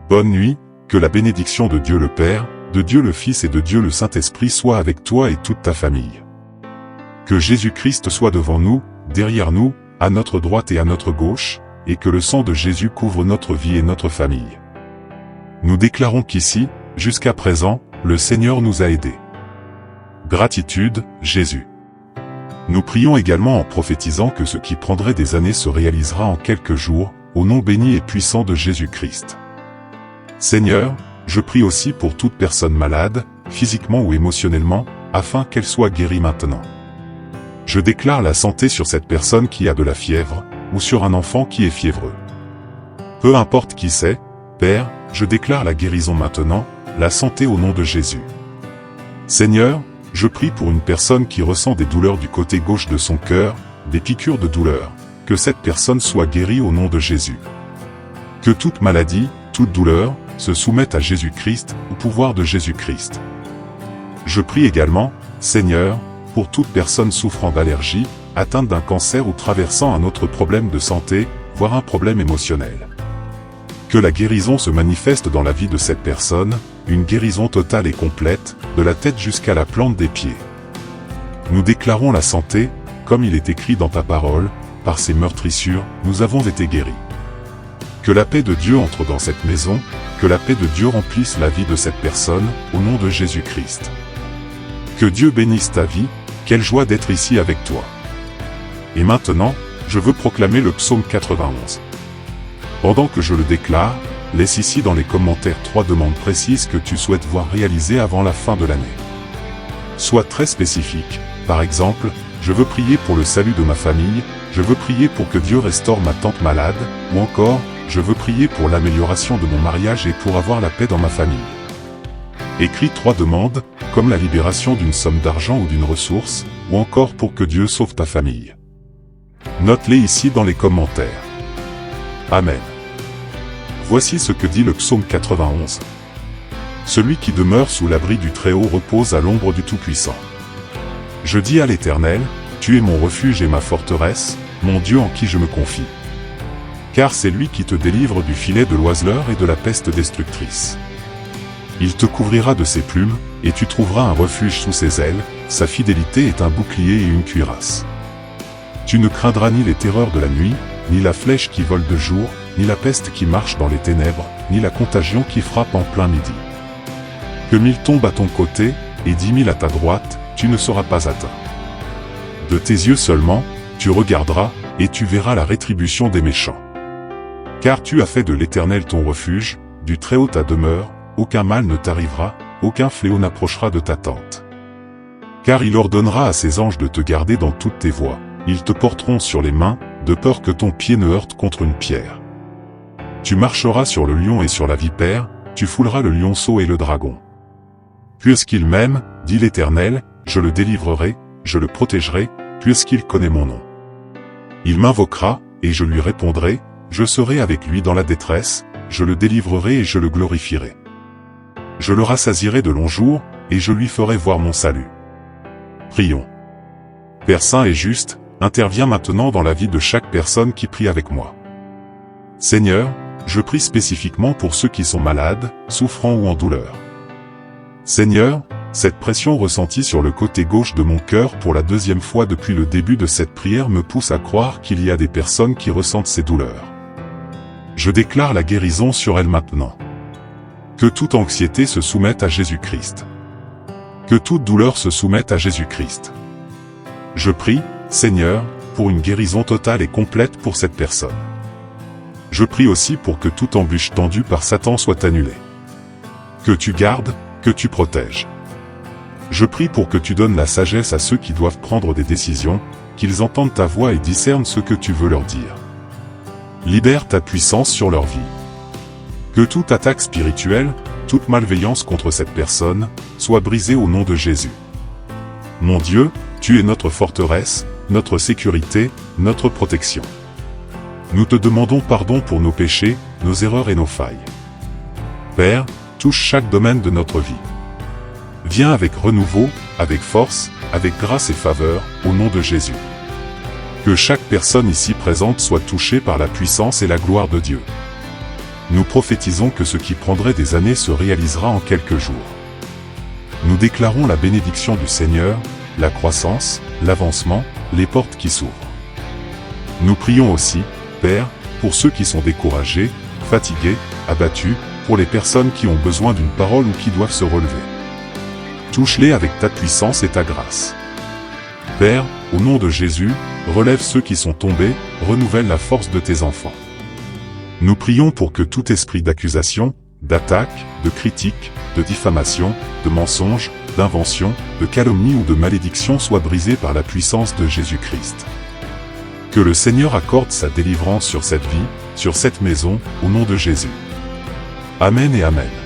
Bonne nuit, que la bénédiction de Dieu le Père, de Dieu le Fils et de Dieu le Saint-Esprit soit avec toi et toute ta famille. Que Jésus-Christ soit devant nous, derrière nous, à notre droite et à notre gauche, et que le sang de Jésus couvre notre vie et notre famille. Nous déclarons qu'ici, jusqu'à présent, le Seigneur nous a aidés. Gratitude, Jésus. Nous prions également en prophétisant que ce qui prendrait des années se réalisera en quelques jours, au nom béni et puissant de Jésus-Christ. Seigneur, je prie aussi pour toute personne malade, physiquement ou émotionnellement, afin qu'elle soit guérie maintenant. Je déclare la santé sur cette personne qui a de la fièvre, ou sur un enfant qui est fiévreux. Peu importe qui c'est, Père, je déclare la guérison maintenant, la santé au nom de Jésus. Seigneur, je prie pour une personne qui ressent des douleurs du côté gauche de son cœur, des piqûres de douleur, que cette personne soit guérie au nom de Jésus. Que toute maladie, toute douleur, se soumette à Jésus-Christ, au pouvoir de Jésus-Christ. Je prie également, Seigneur, pour toute personne souffrant d'allergie, atteinte d'un cancer ou traversant un autre problème de santé, voire un problème émotionnel. Que la guérison se manifeste dans la vie de cette personne, une guérison totale et complète, de la tête jusqu'à la plante des pieds. Nous déclarons la santé, comme il est écrit dans ta parole, par ces meurtrissures, nous avons été guéris. Que la paix de Dieu entre dans cette maison, que la paix de Dieu remplisse la vie de cette personne, au nom de Jésus-Christ. Que Dieu bénisse ta vie, quelle joie d'être ici avec toi. Et maintenant, je veux proclamer le psaume 91. Pendant que je le déclare, laisse ici dans les commentaires 3 demandes précises que tu souhaites voir réalisées avant la fin de l'année. Sois très spécifique, par exemple, je veux prier pour le salut de ma famille, je veux prier pour que Dieu restaure ma tante malade, ou encore, je veux prier pour l'amélioration de mon mariage et pour avoir la paix dans ma famille. Écris 3 demandes, comme la libération d'une somme d'argent ou d'une ressource, ou encore pour que Dieu sauve ta famille. Note-les ici dans les commentaires. Amen. Voici ce que dit le psaume 91. Celui qui demeure sous l'abri du Très-Haut repose à l'ombre du Tout-Puissant. Je dis à l'Éternel, tu es mon refuge et ma forteresse, mon Dieu en qui je me confie. Car c'est lui qui te délivre du filet de l'oiseleur et de la peste destructrice. Il te couvrira de ses plumes, et tu trouveras un refuge sous ses ailes, sa fidélité est un bouclier et une cuirasse. Tu ne craindras ni les terreurs de la nuit, ni la flèche qui vole de jour, ni la peste qui marche dans les ténèbres, ni la contagion qui frappe en plein midi. Que 1000 tombent à ton côté, et 10 000 à ta droite, tu ne seras pas atteint. De tes yeux seulement, tu regarderas, et tu verras la rétribution des méchants. Car tu as fait de l'Éternel ton refuge, du Très-Haut ta demeure, aucun mal ne t'arrivera, aucun fléau n'approchera de ta tente. Car il ordonnera à ses anges de te garder dans toutes tes voies, ils te porteront sur les mains, de peur que ton pied ne heurte contre une pierre. Tu marcheras sur le lion et sur la vipère, tu fouleras le lionceau et le dragon. Puisqu'il m'aime, dit l'Éternel, je le délivrerai, je le protégerai, puisqu'il connaît mon nom. Il m'invoquera, et je lui répondrai, je serai avec lui dans la détresse, je le délivrerai et je le glorifierai. Je le rassasierai de longs jours, et je lui ferai voir mon salut. Prions. Père saint et juste, interviens maintenant dans la vie de chaque personne qui prie avec moi. Seigneur, je prie spécifiquement pour ceux qui sont malades, souffrants ou en douleur. Seigneur, cette pression ressentie sur le côté gauche de mon cœur pour la 2e fois depuis le début de cette prière me pousse à croire qu'il y a des personnes qui ressentent ces douleurs. Je déclare la guérison sur elles maintenant. Que toute anxiété se soumette à Jésus-Christ. Que toute douleur se soumette à Jésus-Christ. Je prie, Seigneur, pour une guérison totale et complète pour cette personne. Je prie aussi pour que toute embûche tendue par Satan soit annulée. Que tu gardes, que tu protèges. Je prie pour que tu donnes la sagesse à ceux qui doivent prendre des décisions, qu'ils entendent ta voix et discernent ce que tu veux leur dire. Libère ta puissance sur leur vie. Que toute attaque spirituelle, toute malveillance contre cette personne, soit brisée au nom de Jésus. Mon Dieu, tu es notre forteresse, notre sécurité, notre protection. Nous te demandons pardon pour nos péchés, nos erreurs et nos failles. Père, touche chaque domaine de notre vie. Viens avec renouveau, avec force, avec grâce et faveur, au nom de Jésus. Que chaque personne ici présente soit touchée par la puissance et la gloire de Dieu. Nous prophétisons que ce qui prendrait des années se réalisera en quelques jours. Nous déclarons la bénédiction du Seigneur, la croissance, l'avancement, les portes qui s'ouvrent. Nous prions aussi, Père, pour ceux qui sont découragés, fatigués, abattus, pour les personnes qui ont besoin d'une parole ou qui doivent se relever. Touche-les avec ta puissance et ta grâce. Père, au nom de Jésus, relève ceux qui sont tombés, renouvelle la force de tes enfants. Nous prions pour que tout esprit d'accusation, d'attaque, de critique, de diffamation, de mensonge, d'invention, de calomnie ou de malédiction soit brisé par la puissance de Jésus-Christ. Que le Seigneur accorde sa délivrance sur cette vie, sur cette maison, au nom de Jésus. Amen et Amen.